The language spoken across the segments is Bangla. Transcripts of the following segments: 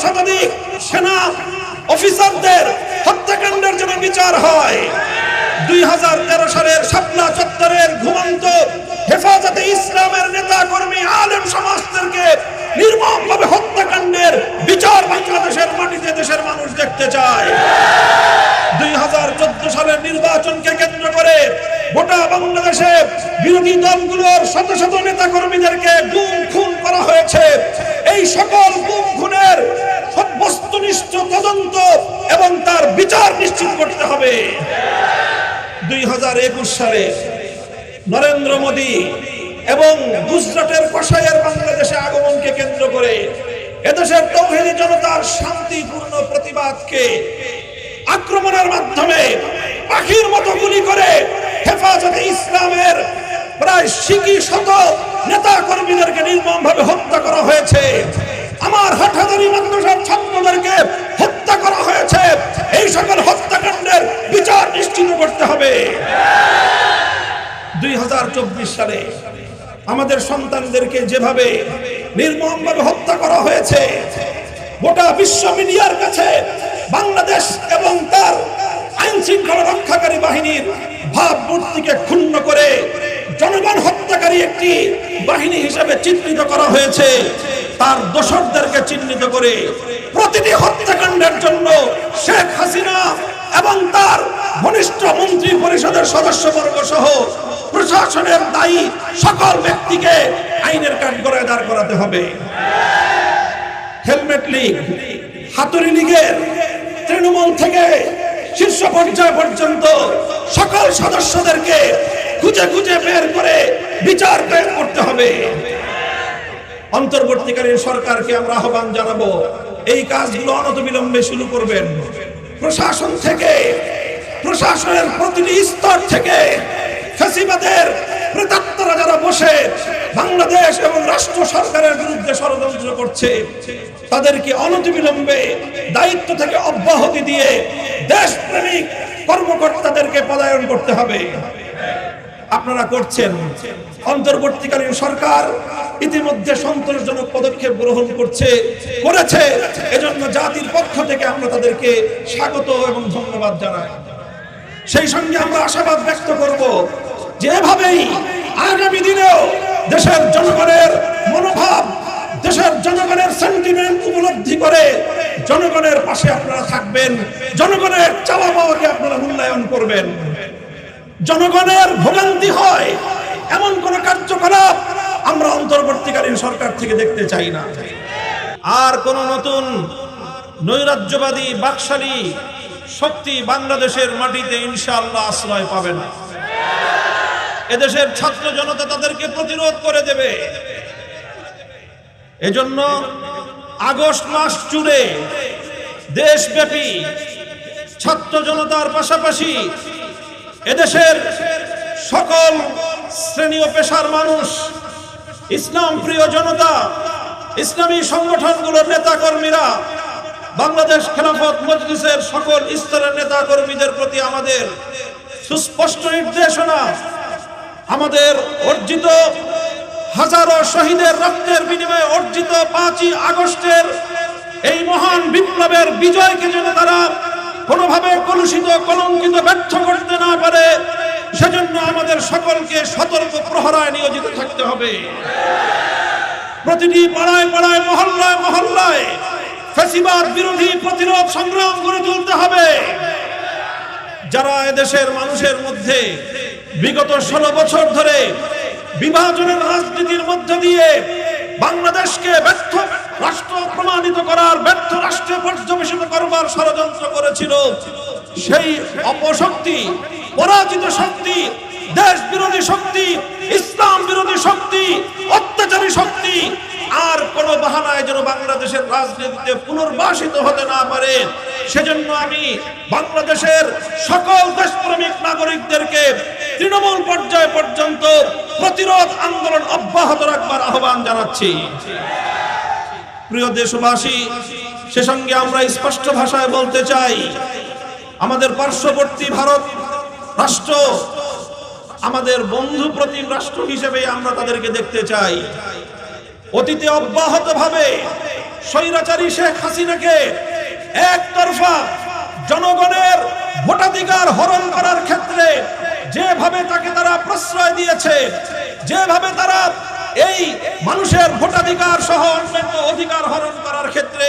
শতাধিক সেনা অফিসারদের হত্যাকাণ্ডের জন্য বিচার হয়। 2013 সালের শাপলা চত্বরের ঘুমন্ত হেফাজতে ইসলামের নেতা কর্মী আলেম সমাজদেরকে নির্মমভাবে হত্যাকাণ্ডের বিচার বাংলাদেশের মাটিতে দেশের মানুষ দেখতে চায়। 2014 সালের নির্বাচনকে কেন্দ্র করে গোটা বাংলাদেশে বিরোধী দলগুলোর শত শত নেতা কর্মীদেরকে গুম খুন করা হয়েছে। এই সকল গুম খুনের বস্তুনিষ্ঠ তদন্ত এবং তার বিচার নিশ্চিত করতে হবে। 2021 সালে নরেন্দ্র মোদী এবং গুজরাটের কসাইয়ের বাংলাদেশে আগমনকে কেন্দ্র করে এদেশের তৌহিদি জনতার শান্তিপূর্ণ প্রতিবাদকে আক্রমণের মাধ্যমে পাখির মতো গুলি করে হেফাজতে ইসলামের প্রায় 60 নেতা কর্মীদেরকে নির্মমভাবে হত্যা করা হয়েছে। আমার হাটহাজারী মাদ্রাসার ছাত্রদেরকে হত্যা করা হয়েছে। এই সকল হত্যাকাণ্ডের বিচার নিশ্চিত করতে হবে। 2024 সালে আমাদের সন্তানদেরকে যেভাবে নির্মমভাবে হত্যা করা হয়েছে, গোটা বিশ্ব মিডিয়ার কাছে বাংলাদেশ এবং তার আইন শৃঙ্খলা রক্ষাকারী বাহিনীর ভাবমূর্তিকে ক্ষুণ্ণ করে জনগণ হত্যাকারী একটি বাহিনী হিসেবে চিহ্নিত করা হয়েছে। তার দোষরদেরকে চিহ্নিত করে প্রতিটি হত্যাকাণ্ডের জন্য শেখ হাসিনা এবং তার ঘনিষ্ঠ মন্ত্রী পরিষদের সদস্যবর্গ সহ প্রশাসনের দায়ী সকল ব্যক্তিকে আইনের কাঠগড়ায় দাঁড় করাতে হবে। হেলমেট লীগ, হাতুড়ি লীগের তৃণমূল থেকে শীর্ষ পর্যায় পর্যন্ত সকল সদস্যদেরকে খুঁজে খুঁজে বের করে বিচার করতে হবে। অন্তর্বর্তীকালীন সরকারকে আমরা আহ্বান জানাবো, এই কাজগুলো অনতিবিলম্বে শুরু করবেন। প্রশাসন থেকে, প্রশাসনের প্রতিটি স্তর থেকে ফ্যাসিবাদের প্রেতাত্মারা যারা বসে বাংলাদেশ এবং রাষ্ট্র সরকারের বিরুদ্ধে ষড়যন্ত্র করছে, তাদেরকে অনতিবিলম্বে দায়িত্ব থেকে অব্যাহতি দিয়ে দেশপ্রেমিক কর্মকর্তাদেরকে পদায়ন করতে হবে। আপনারা করছেন। অন্তর্বর্তীকালীন সরকার ইতিমধ্যে সন্তোষজনক পদক্ষেপ গ্রহণ করেছে। এজন্য জাতির পক্ষ থেকে আমরা তাদেরকে স্বাগত এবং ধন্যবাদ জানাই। সেই সঙ্গে আমরা আশাবাদ ব্যক্ত করব যে এভাবেই আগামী দিনেও দেশের জনগণের মনোভাব, দেশের জনগণের সেন্টিমেন্ট উপলব্ধি করে জনগণের পাশে আপনারা থাকবেন, জনগণের চাওয়া পাওয়াকে আপনারা মূল্যায়ন করবেন। জনগণের ভোগান্তি হয় এমন কোন কার্যকলাপ আমরা অন্তর্বর্তীকালীন সরকার থেকে দেখতে চাই না। আর কোন নতুন নৈরাজ্যবাদী বাকশালী শক্তি বাংলাদেশের মাটিতে ইনশাআল্লাহ আশ্রয় পাবে না। এদেশের ছাত্র জনতা তাদেরকে প্রতিরোধ করে দেবে। এজন্য আগস্ট মাস জুড়ে দেশব্যাপী ছাত্র জনতার পাশাপাশি এদেশের সকল শ্রেণী ও পেশার মানুষ, ইসলাম প্রিয় জনতা, ইসলামী সংগঠনগুলোর নেতা কর্মীরা, বাংলাদেশ খেলাফত মজলিসের সকল স্তরের নেতা কর্মীদের প্রতি আমাদের সুস্পষ্ট নির্দেশনা, আমাদের অর্জিত হাজারো শহীদের রক্তের বিনিময়ে অর্জিত 5ই আগস্টের এই মহান বিপ্লবের বিজয়কে যেন তারা কোনোভাবে কলুষিত, কলঙ্কিত, ব্যর্থ করতে না পারে, সেজন্য আমাদের সকলকে সতর্ক প্রহরায় নিয়োজিত থাকতে হবে। প্রতিটি পাড়ায় পাড়ায়, মহল্লায় মহল্লায় ফ্যাসিবাদ বিরোধী প্রতিরোধ সংগ্রাম গড়ে তুলতে হবে। যারা এদেশের মানুষের মধ্যে বিগত 16 বছর ধরে বিভাজনের রাজনীতির মধ্য দিয়ে বাংলাদেশকে ব্যর্থ রাষ্ট্র প্রমাণিত করার, ব্যর্থ রাষ্ট্রে পর্যবেসিত করবার ষড়যন্ত্র করেছিল, সেই অপশক্তি, পরাজিত শক্তি, দেশ বিরোধী শক্তি, ইসলাম বিরোধী শক্তি, অত্যাচারী শক্তি আর কোন বাহানায় যেন বাংলাদেশের রাজনীতিতে পুনর্বাসিত হতে না পারে, সেজন্য আমি বাংলাদেশের সকল দেশপ্রেমিক নাগরিকদেরকে তৃণমূল পর্যায় পর্যন্ত প্রতিরোধ আন্দোলন অব্যাহত রাখবার আহ্বান জানাচ্ছি। প্রিয় দেশবাসী, সে সঙ্গে আমরা স্পষ্ট ভাষায় বলতে চাই, আমাদের পার্শ্ববর্তী ভারত রাষ্ট্র আমাদের বন্ধু প্রতিম রাষ্ট্র হিসেবে আমরা তাদেরকে দেখতে চাই। অতীতে অব্যাহতভাবে স্বৈরাচারী শেখ হাসিনাকে একতরফা জনগণের ভোটাধিকার হরণ করার ক্ষেত্রে যেভাবে তাকে তারা প্রশ্রয় দিয়েছে, যেভাবে তারা এই মানুষের ভোটাধিকার সহ অন্যান্য অধিকার হরণ করার ক্ষেত্রে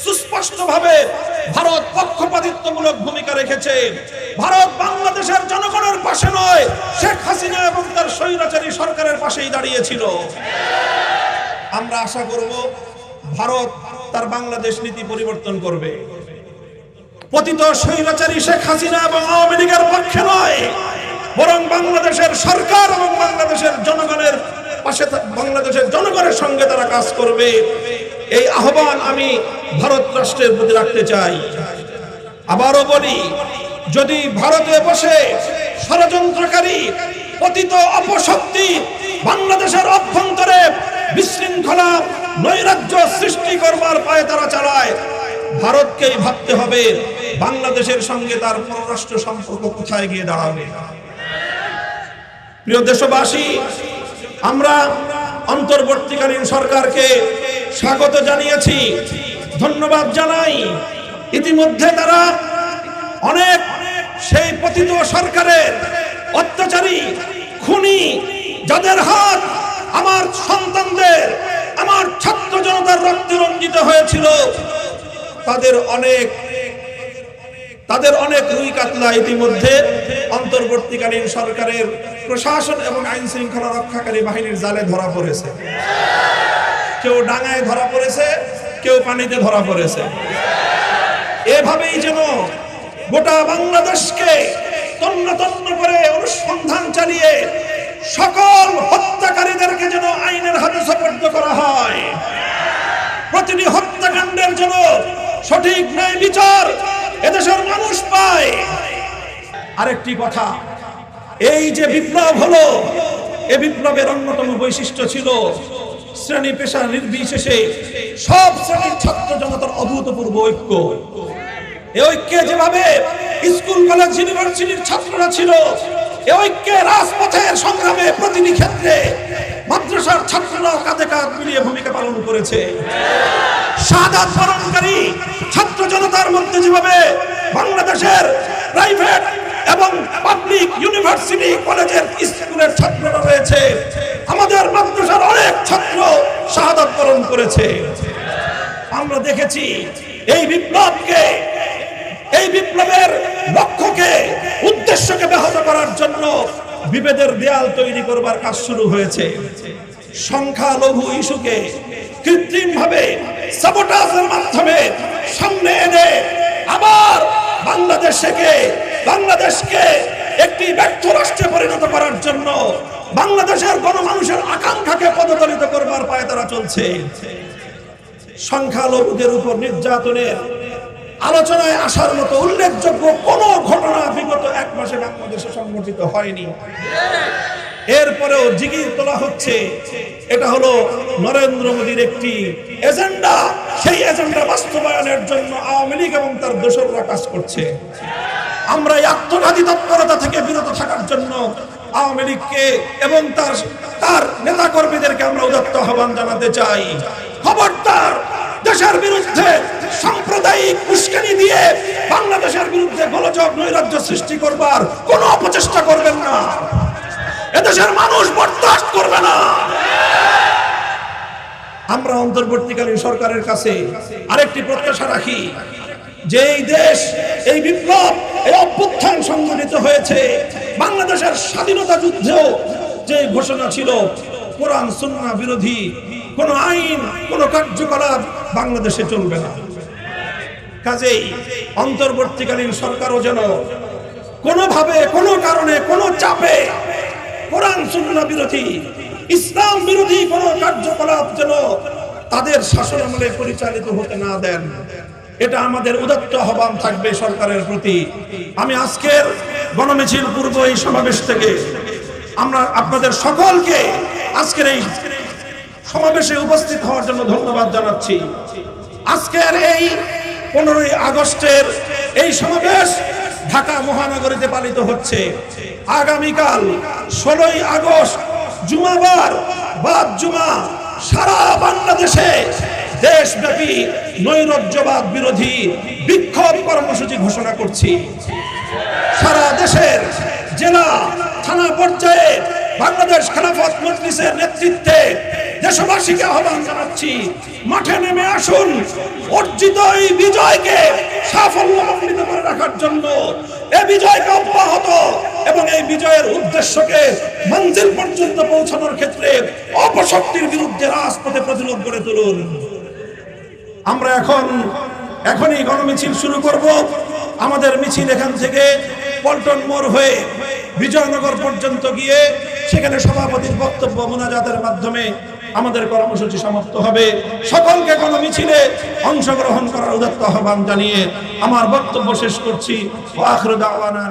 সুস্পষ্টভাবে ভারত পক্ষপাতিত্বমূলক ভূমিকা রেখেছে। ভারত বাংলাদেশের জনগণের পাশে নয়, শেখ হাসিনা এবং তার স্বৈরাচারী সরকারের পাশেই দাঁড়িয়েছিল। আমরা আশা করব ভারত তার বাংলাদেশ নীতি পরিবর্তন করবে। পতিত স্বৈরাচারী শেখ হাসিনা এবং আওয়ামী লীগের পক্ষে নয়, বরং বাংলাদেশের সরকার এবং বাংলাদেশের জনগণের পাশে, বাংলাদেশের জনগণের সঙ্গে তারা কাজ করবে। এই আহ্বান আমি ভারত রাষ্ট্রের প্রতি রাখতে চাই। আবারও বলি, যদি ভারতে বসে ষড়যন্ত্রকারী পতিত অপশক্তি বাংলাদেশের অভ্যন্তরে বিশৃঙ্খলা নৈরাজ্য সৃষ্টি করবার পায়ে তারা চালায়, ভারতকেই ভাবতে হবে বাংলাদেশের সঙ্গে তার পররাষ্ট্র সম্পর্ক কোথায় গিয়ে দাঁড়াবে। প্রিয় দেশবাসী, আমরা অন্তর্বর্তীকালীন সরকারকে স্বাগত জানিয়েছি, ধন্যবাদ জানাই। ইতিমধ্যে তারা অনেক সেই পতিত সরকারের অত্যাচারী খুনি, যাদের হাত আমার সন্তানদের, আমার ছাত্র জনতার রক্তে রঞ্জিত হয়েছিল, তাদের অনেক রুই কাতলা ইতিমধ্যে অন্তর্বর্তীকালীন সরকারের প্রশাসন এবং আইন শৃঙ্খলা রক্ষাকারী বাহিনীর জালে ধরা পড়েছে। কেউ ডাঙায় ধরা পড়েছে, কেউ পানিতে ধরা পড়েছে। এভাবেই যেন গোটা বাংলাদেশকে তন্ন তন্ন করে অনুসন্ধান চালিয়ে সকল হত্যাকারীদেরকে যেন আইনের হাতে সোপর্দ করা হয়। প্রতিটি হত্যাকাণ্ডের জন্য সঠিক ন্যায় বিচার এদেশের মানুষ পায়। আরেকটি কথা, এই যে বিপ্লব হলো, এই বিপ্লবের অন্যতম বৈশিষ্ট্য ছিল শ্রেণী পেশা নির্বিশেষে সব শ্রেণীর ছাত্র জনতার অভূতপূর্ব ঐক্য। এই ঐক্যে যেভাবে স্কুল কলেজ ইউনিভার্সিটির ছাত্ররা ছিল, এই ঐক্যে রাজপথের সংগ্রামে প্রতিটি ক্ষেত্রে মাদ্রাসার ছাত্ররা কাঁধে কাঁধ মিলিয়ে ভূমিকা পালন করেছে। শাহাদাত বরণকারী ছাত্র জনতার মধ্যে যেভাবে বাংলাদেশের প্রাইভেট এবং পাবলিক ইউনিভার্সিটি কলেজের স্কুলের ছাত্ররা রয়েছে, আমাদের মাদ্রাসার অনেক ছাত্র শাহাদাত বরণ করেছে। আমরা দেখেছি এই বিপ্লবের লক্ষ্যকে, উদ্দেশ্যকে ব্যাহত করার জন্য বিভেদের দেয়াল তৈরি করবার কাজ শুরু হয়েছে। সংখ্যালঘু ইস্যুকে কৃত্রিমভাবে সাবোটাজের মাধ্যমে সামনে এনে আবার বাংলাদেশকে একটি ব্যর্থ রাষ্ট্রে পরিণত করার জন্য বাংলাদেশের গণমানুষের আকাঙ্ক্ষাকে পদদলিত করবার পায়ে তারা চলছে। সংখ্যালঘুদের উপর নির্যাতনের আলোচনায় আসার মতো উল্লেখযোগ্য কোন ঘটনা বিগত এক মাসে বাংলাদেশে সংঘটিত হয়নি। এরপরেও জিগির তোলা হচ্ছে, এটা হলো নরেন্দ্র মোদীর একটি এজেন্ডা। সেই এজেন্ডা বাস্তবায়নের জন্য আওয়ামী লীগ এবং তার দোসররা কাজ করছে। আমরা এই আত্মঘাতী তৎপরতা থেকে বিরত থাকার জন্য আওয়ামী লীগকে এবং তার নেতা কর্মীদেরকে আমরা উদাত্ত আহ্বান জানাতে চাই। খবরদার, দেশের বিরুদ্ধে সাম্প্রদায়িক উস্কানি দিয়ে বাংলাদেশের বিরুদ্ধে গোলযোগ নৈরাজ্য সৃষ্টি করবার কোন অপচেষ্টা করবেন না। এদেশের মানুষ বরদাস্ত করবে না। আমরা অন্তর্বর্তীকালীন সরকারের কাছে আরেকটি প্রত্যাশা রাখি যে এই দেশ, এই বিপ্লব, এই অভ্যুত্থান সংঘটিত হয়েছে বাংলাদেশের স্বাধীনতা যুদ্ধেও যে ঘোষণা ছিল কোরআন সুন্নাহ বিরোধী কোন আইন, কোন কার্যকলাপ বাংলাদেশে চলবে না। কাজেই অন্তর্বর্তীকালীন সরকারও যেন কোনোভাবে, কোনো কারণে, কোনো চাপে কোরআন সুন্নাহ বিরোধী, ইসলাম বিরোধী কোন কার্যকলাপ যেন তাদের শাসনামলে পরিচালিত হতে না দেন। এটা আমাদের উদাত্ত আহ্বান থাকবে সরকারের প্রতি। আমি আজকের গণমিছিল পূর্ব এই সমাবেশ থেকে আমরা আপনাদের সকলকে আজকের এই সমাবেশে উপস্থিত হওয়ার জন্য ধন্যবাদ জানাচ্ছি। আজকের এই 15ই আগস্টের এই সমাবেশ ঢাকা মহানগরীতে পালিত হচ্ছে। আগামীকাল 16ই আগস্ট জুমাবার বাদ জুমা সারা বাংলাদেশে দেশব্যাপী নৈরাজ্যবাদ বিরোধী বিক্ষোভ কর্মসূচি ঘোষণা করছি। সারা দেশের জেলা থানা পর্যায়ে বাংলাদেশ খেলাফত মজলিসের নেতৃত্বে দেশবাসীকে আহ্বান জানাচ্ছি, মাঠে নেমে আসুন। অর্জিত এই বিজয়কে সাফল্যমণ্ডিত করে রাখার জন্য, এই বিজয়কে অব্যাহত এবং এই বিজয়ের উদ্দেশ্যকে মঞ্জিল পর্যন্ত পৌঁছানোর ক্ষেত্রে অপশক্তির বিরুদ্ধে রাজপথে প্রতিরোধ গড়ে তুলুন। আমরা এখনই গণমিছিল শুরু করব। আমাদের মিছিল এখান থেকে পল্টন মোড় হয়ে বিজয়নগর পর্যন্ত গিয়ে সেখানে সভাপতির বক্তব্য মুনাজাতের মাধ্যমে আমাদের কর্মসূচি সমাপ্ত হবে। সকলকে গণমিছিলে অংশগ্রহণ করার উদাত্ত আহ্বান জানিয়ে আমার বক্তব্য শেষ করছি। ওয়া আখিরু দাওয়ানা।